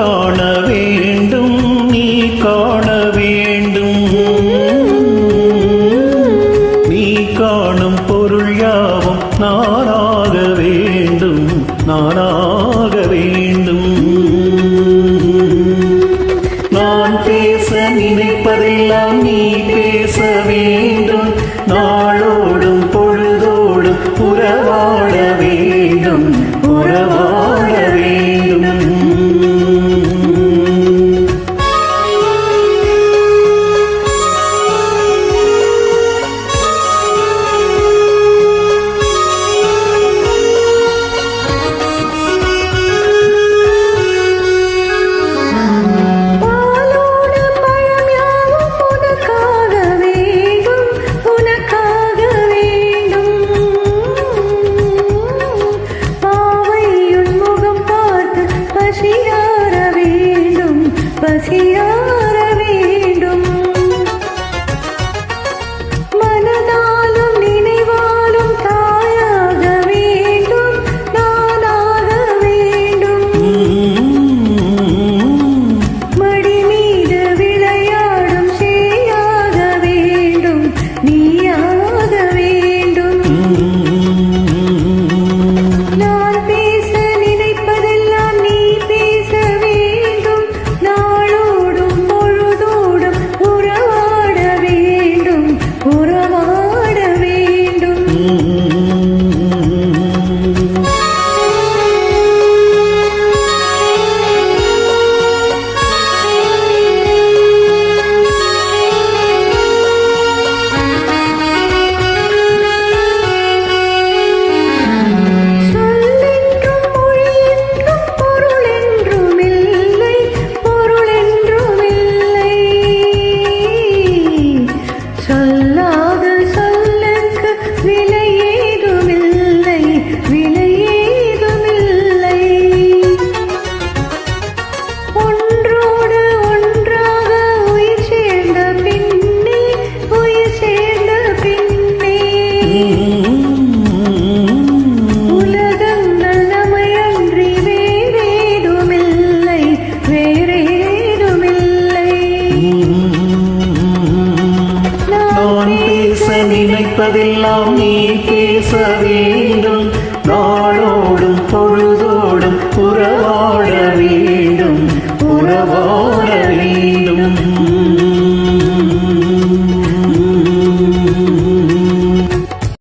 காண வேண்டும், நீ காண வேண்டும். நீ காணும் பொருள் யாவும் நானாக வேண்டும், நானாக வேண்டும். நான் பேச நினைப்பதெல்லாம் நீ பேச வேண்டும். நாளோடும் பொழுதோடும் உறவாட வேண்டும், உறவாட வேண்டும். பசியார வேண்டும். மனதாலும் நினைவாலும் தாயாக வேண்டும், நானாக வேண்டும். மடி மீது விளையாடும் சேயாக வேண்டும், நீயாக வேண்டும். நான் பேச நினைப்பதெல்லாம் நீ பேச வேண்டும். உறவாட வேண்டும். சொல்லாத சொல்லுக்கு விலை ஏதுமில்லை, விலை ஏதுமில்லை. ஒன்றோடு ஒன்றாக உயிர் சேர்ந்த பின்னே, உயிர் சேர்ந்த பின்னே உலகங்கள் நம்மையன்றி வேறேதுமில்லை, வேறேதுமில்லை. நான் பேச நினைப்பதெல்லாம் நீ பேச வேண்டும். நாளோ